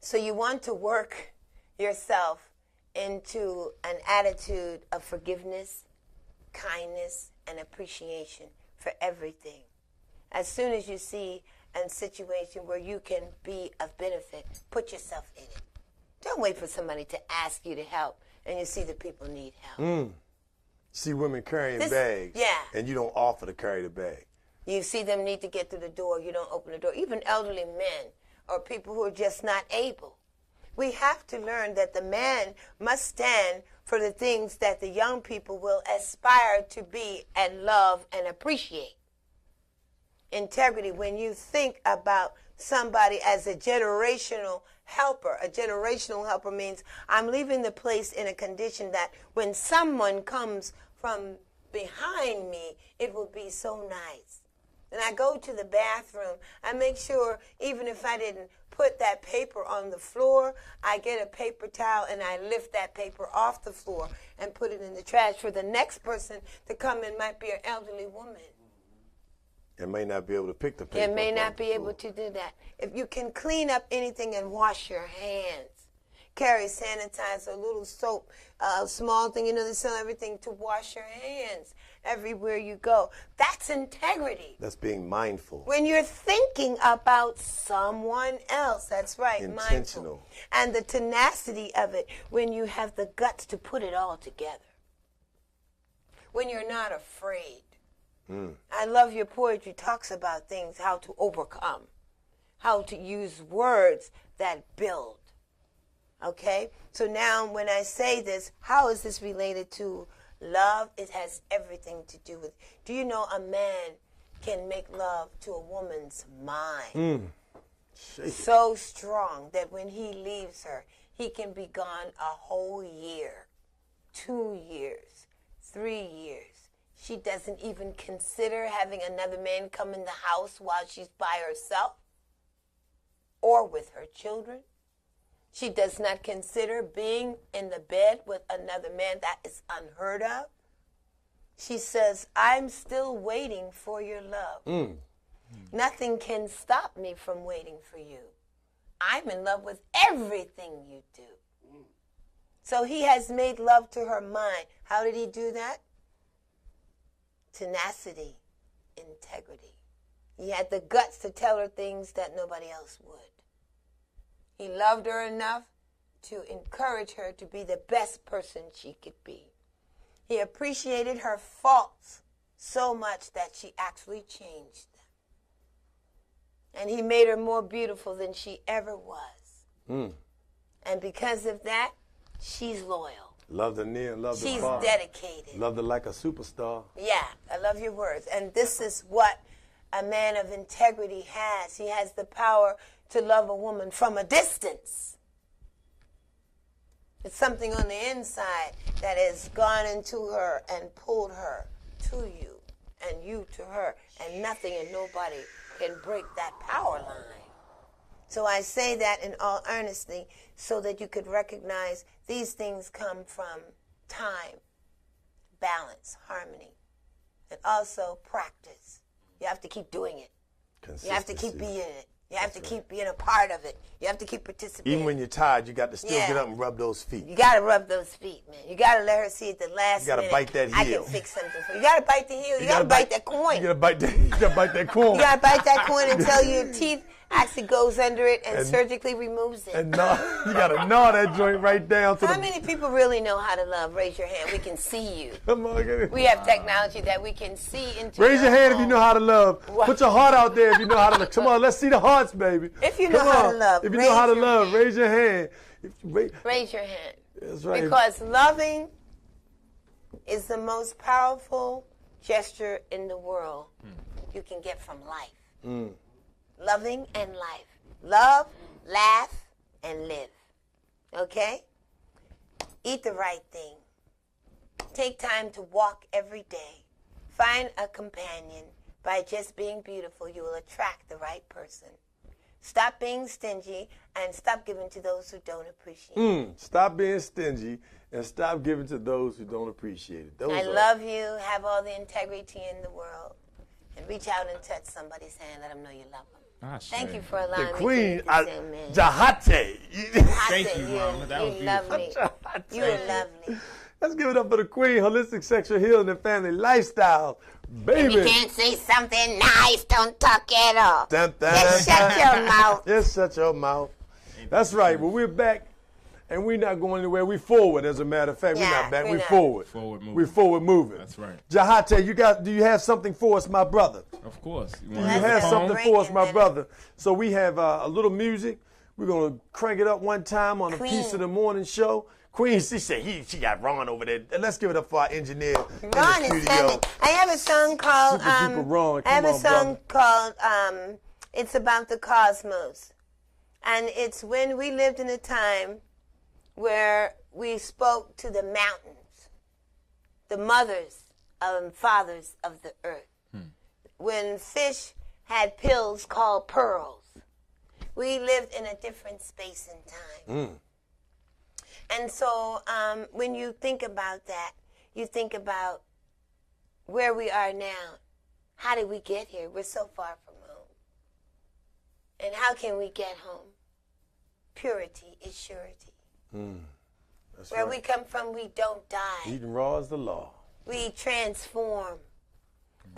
So you want to work yourself into an attitude of forgiveness, kindness, and appreciation for everything. As soon as you see a situation where you can be of benefit, put yourself in it. Don't wait for somebody to ask you to help and you see that people need help. See women carrying bags, and you don't offer to carry the bag. You see them need to get through the door, you don't open the door. Even elderly men or people who are just not able. We have to learn that the man must stand for the things that the young people will aspire to be and love and appreciate. Integrity, when you think about somebody as a generational helper means I'm leaving the place in a condition that when someone comes from behind me, it will be so nice. And I go to the bathroom, I make sure even if I didn't put that paper on the floor, I get a paper towel and I lift that paper off the floor and put it in the trash for the next person to come in. Might be an elderly woman. It may not be able to pick the paper. It may not be able to do that. If you can clean up anything and wash your hands, carry sanitizer, a little soap, a small thing, they sell everything to wash your hands everywhere you go. That's integrity. That's being mindful. When you're thinking about someone else, that's right, intentional. Mindful. And the tenacity of it, when you have the guts to put it all together. When you're not afraid. I love your poetry talks about things, how to overcome, how to use words that build. Okay? So now when I say this, how is this related to love? It has everything to do with, do you know a man can make love to a woman's mind. So strong that when he leaves her, he can be gone a whole year, 2 years, 3 years. She doesn't even consider having another man come in the house while she's by herself or with her children. She does not consider being in the bed with another man. That is unheard of. She says, I'm still waiting for your love. Nothing can stop me from waiting for you. I'm in love with everything you do. So he has made love to her mind. How did he do that? Tenacity, integrity. He had the guts to tell her things that nobody else would. He loved her enough to encourage her to be the best person she could be. He appreciated her faults so much that she actually changed them. And he made her more beautiful than she ever was. And because of that, she's loyal. Loved her near and loved her far. She's dedicated. Loved her like a superstar. Yeah, I love your words. And this is what a man of integrity has. He has the power to love a woman from a distance. It's something on the inside that has gone into her and pulled her to you and you to her. And nothing and nobody can break that power line. So I say that in all earnesty so that you could recognize these things come from time, balance, harmony, and also practice. You have to keep doing it. You have to keep being in it. You have to keep being a part of it. You have to keep participating. Even when you're tired, you got to still get up and rub those feet. You got to rub those feet, man. You got to let her see at the last minute. You got to bite that heel. I can fix something for you. You got to bite the heel. You got to bite that coin. You got to bite that coin. You got to bite that coin until your teeth actually goes under it and surgically removes it. And gnaw, you got to gnaw that joint right down to How many people really know how to love? Raise your hand. We can see you. Come on, get it. We have technology that we can see into. Raise your hand if you know how to love. Put your heart out there if you know how to love. Come on, let's see the hearts, baby. If you know how to love. If you know how to love, raise your hand. Raise your hand. That's right. Because loving is the most powerful gesture in the world you can get from life. Loving and life. Love, laugh, and live. Okay? Eat the right thing. Take time to walk every day. Find a companion. By just being beautiful, you will attract the right person. Stop being stingy and stop giving to those who don't appreciate it. Stop being stingy and stop giving to those who don't appreciate it. I love you. Have all the integrity in the world. And reach out and touch somebody's hand. Let them know you love them. Thank you for allowing me the Queen, to man. Diakhate. Thank you, Mama. That was lovely. You're lovely. Let's give it up for the Queen, holistic sexual healing and family lifestyle. Baby. If you can't say something nice, don't talk at all. Dun, dun, Just shut your mouth. Just shut your mouth. That's right. Well, we're back, and we're not going anywhere. We're forward, as a matter of fact. We're not back. We're forward. Forward moving. We're forward moving. That's right. Diakhate, do you have something for us, my brother? Of course. You have something for us, my brother. So we have a little music. We're going to crank it up one time on a piece of the morning show. Queen, she said she got Ron over there. Let's give it up for our engineer in the studio. I have a song called It's About the Cosmos. And it's when we lived in a time where we spoke to the mountains, the mothers and fathers of the earth. When fish had pills called pearls. We lived in a different space and time. And so when you think about that, you think about where we are now. How did we get here? We're so far from home. And how can we get home? Purity is surety. Where we come from, we don't die. Eating raw is the law. We transform.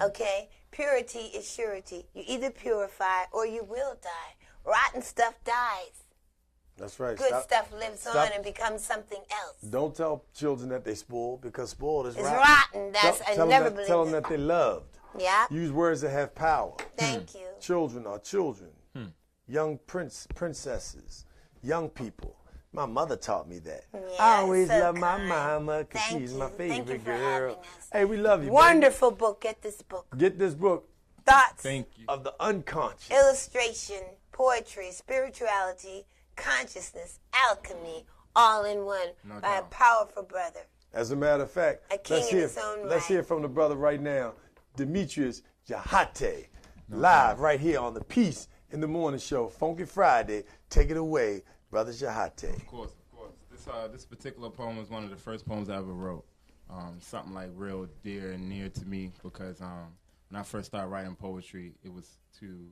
Okay? Purity is surety. You either purify or you will die. Rotten stuff dies. That's right. Good stuff lives on and becomes something else. Don't tell children that they spoiled, because spoiled is rotten. It's rotten. I never believe Tell them that they loved. Yeah. Use words that have power. Thank you. Children are children. Young princesses, young people. My mother taught me that. Yeah, I always so love my kind. mama because she's my Thank you favorite for girl. having us. Hey, we love you. Wonderful book. Get this book. Get this book. thoughts, Thank you. of the unconscious. illustration, poetry, spirituality, consciousness, alchemy, all in one No by doubt. a powerful brother. As a matter of fact, A king in his own let's right. hear from the brother right now, Demetrius Diakhate, live right here on the Peace in the Morning Show, Funky Friday. Take it away, Brother Diakhate. Of course. This particular poem was one of the first poems I ever wrote. Something like real dear and near to me because when I first started writing poetry, it was to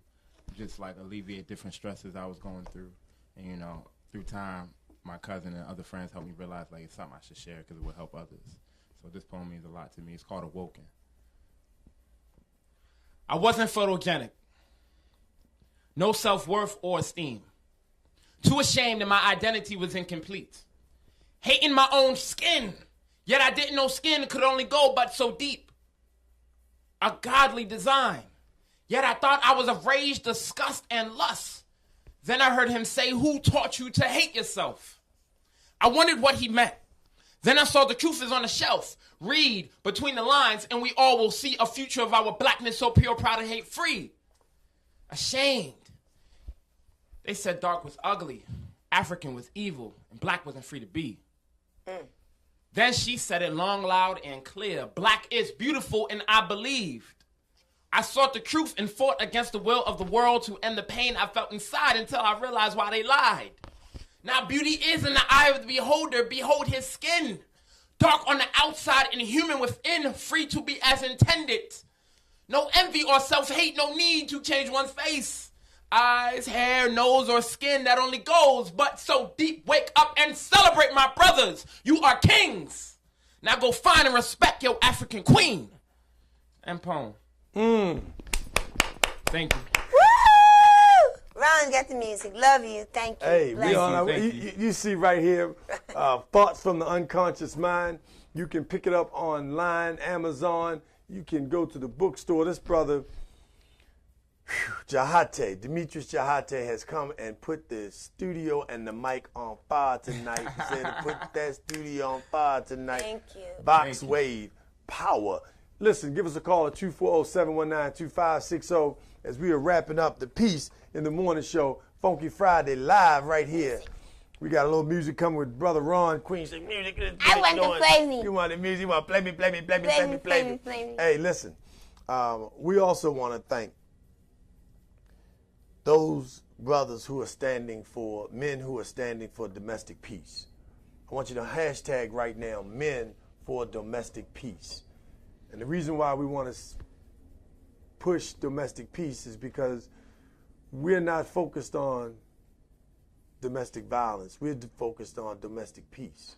just like alleviate different stresses I was going through. And, you know, through time, my cousin and other friends helped me realize like it's something I should share because it will help others. So this poem means a lot to me. It's called Awoken. I wasn't photogenic. No self-worth or esteem. Too ashamed that my identity was incomplete. Hating my own skin. Yet I didn't know skin could only go but so deep. A godly design. Yet I thought I was of rage, disgust, and lust. Then I heard him say, who taught you to hate yourself? I wondered what he meant. Then I saw the truth is on the shelf. Read between the lines and we all will see a future of our blackness so pure, proud, and hate free. Ashamed. They said dark was ugly, African was evil, and black wasn't free to be. Then she said it long, loud, and clear. Black is beautiful, and I believed. I sought the truth and fought against the will of the world to end the pain I felt inside until I realized why they lied. Now beauty is in the eye of the beholder. Behold his skin. Dark on the outside and human within, free to be as intended. No envy or self-hate, no need to change one's face. Eyes, hair, nose, or skin, that only goes but so deep. Wake up and celebrate, my brothers. You are kings. Now go find and respect your African queen. And poem. Thank you. Woo! Ron got the music. Love you. Thank you. Hey, Bless we you. on Thank you see right here, Thoughts from the Unconscious Mind. You can pick it up online, Amazon. You can go to the bookstore. This brother, Diakhate, Demetrius Diakhate, has come and put the studio and the mic on fire tonight. He said to put that studio on fire tonight. Thank you. Box Wave Power. Listen, give us a call at 240-719-2560 as we are wrapping up the Peace in the Morning Show, Funky Friday, live right here. We got a little music coming with Brother Ron Queen. Say, music. I want to play me. You want the music? You want to play me? Play me. Hey, listen. We also want to thank those brothers who are standing for, men who are standing for domestic peace. I want you to hashtag right now, men for domestic peace. And the reason why we want to push domestic peace is because we're not focused on domestic violence. We're focused on domestic peace.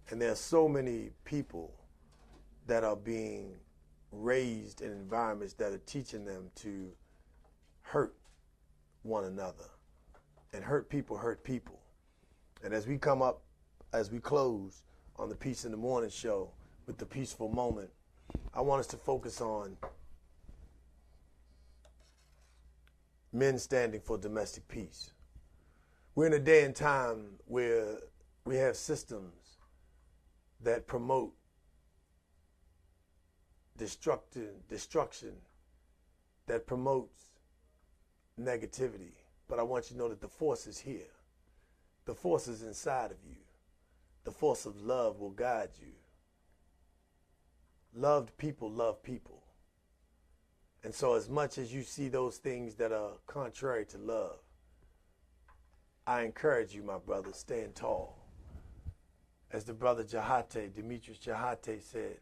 And there are so many people that are being raised in environments that are teaching them to hurt one another. And hurt people hurt people. And as we come up, as we close on the Peace in the Morning Show with the peaceful moment, I want us to focus on men standing for domestic peace. We're in a day and time where we have systems that promote destruction, that promotes negativity. But I want you to know that the force is here. The force is inside of you. The force of love will guide you. Loved people love people. And so as much as you see those things that are contrary to love, I encourage you, my brother, stand tall. As the brother Diakhate, Demetrius Diakhate said,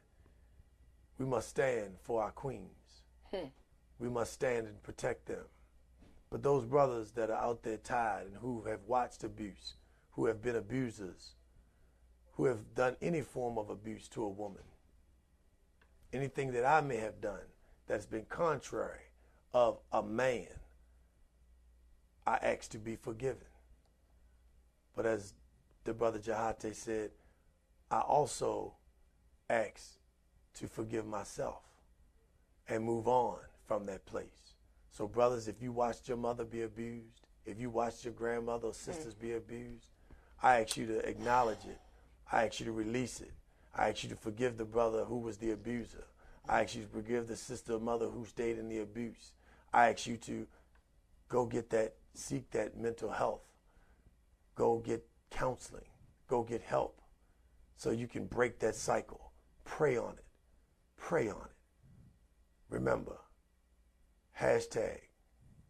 we must stand for our queens. We must stand and protect them. But those brothers that are out there tired and who have watched abuse, who have been abusers, who have done any form of abuse to a woman, anything that I may have done that's been contrary of a man, I ask to be forgiven. But as the brother Diakhate said, I also ask to forgive myself and move on from that place. So brothers, if you watched your mother be abused, if you watched your grandmother or sisters be abused, I ask you to acknowledge it. I ask you to release it. I ask you to forgive the brother who was the abuser. I ask you to forgive the sister or mother who stayed in the abuse. I ask you to go get that, seek that mental health. Go get counseling. Go get help so you can break that cycle. Pray on it. Pray on it. Remember, hashtag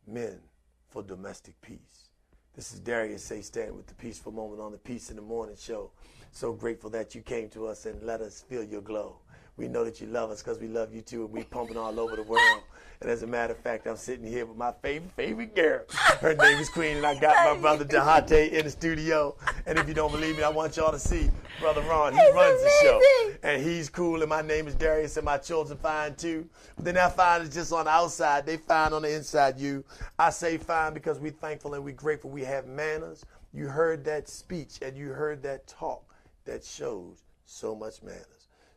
men for domestic peace. This is Darius Stanton with the Peaceful Moment on the Peace in the Morning show. So grateful that you came to us and let us feel your glow. We know that you love us because we love you too, and we pumping all over the world. And as a matter of fact, I'm sitting here with my favorite girl. Her name is Queen, and I got my brother Diakhate in the studio. And if you don't believe me, I want y'all to see Brother Ron. He runs the show. And he's cool, and my name is Darius, and my children fine too. But they're not fine is just on the outside. They fine on the inside, you. I say fine because we're thankful and we're grateful we have manners. You heard that speech, and you heard that talk that shows so much manners.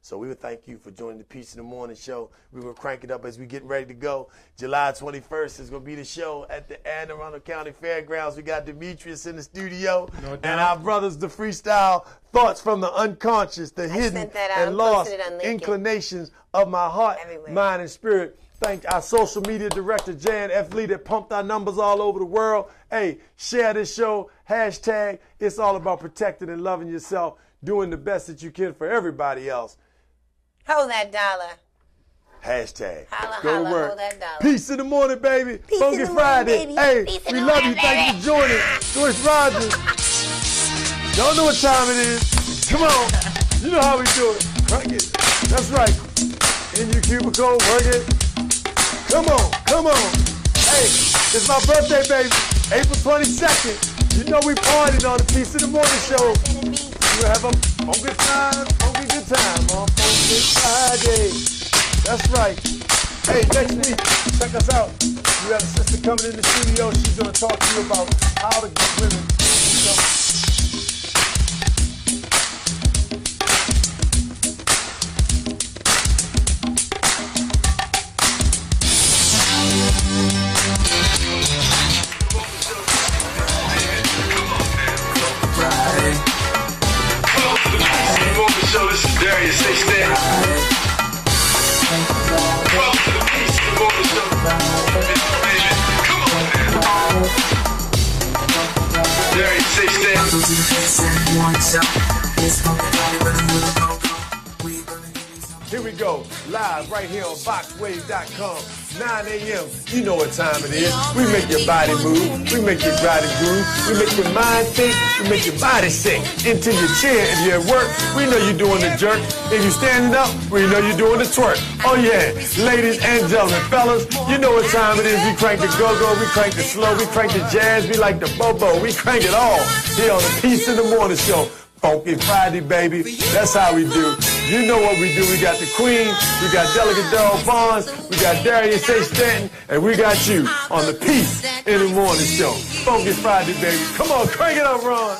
So we would thank you for joining the Peace in the Morning show. We will crank it up as we get ready to go. July 21st is going to be the show at the Anne Arundel County Fairgrounds. We got Demetrius in the studio. No doubt. And our brothers, the freestyle thoughts from the unconscious, the hidden and lost inclinations of my heart, mind, and spirit. Thank our social media director, Jan F. Lee, that pumped our numbers all over the world. Hey, share this show. Hashtag, it's all about protecting and loving yourself, doing the best that you can for everybody else. Hold that dollar. Hashtag. Holla, go holla, to work. hold that dollar. Peace in the morning, baby. Peace Funky in the Friday. morning, baby. Hey, Peace in we the love you. morning, Thank you for joining. Joyce Rogers. Y'all know what time it is. Come on. You know how we do it. Crank it. That's right. In your cubicle, work it. Come on. Come on. Hey, it's my birthday, baby. April 22nd. You know we partied on the Peace in the Morning show. You have a funky time on Funky Friday. That's right. Hey, next week, check us out. We have a sister coming in the studio. She's going to talk to you about how to get women. So this is Darius Stanton. Welcome to the Peace in the Morning show. Come on, man. Darius Stanton. Here we go, live right here on boxwave.com. 9 a.m. You know what time it is. We make your body move. We make your body groove. We make your mind think. We make your body sink into your chair. If you're at work, we know you're doing the jerk. If you're standing up, we know you're doing the twerk. Oh yeah, ladies and gentlemen, fellas, you know what time it is. We crank the go-go, we crank the slow, we crank the jazz, we like the bobo. We crank it all here on the Peace in the Morning show. Funky Friday, baby. That's how we do. You know what we do. We got the Queen, we got Delegate Darrell Barnes, we got Darius Stanton, and we got you on the Peace in the Morning show. Funky Friday, baby. Come on, crank it up, Ron.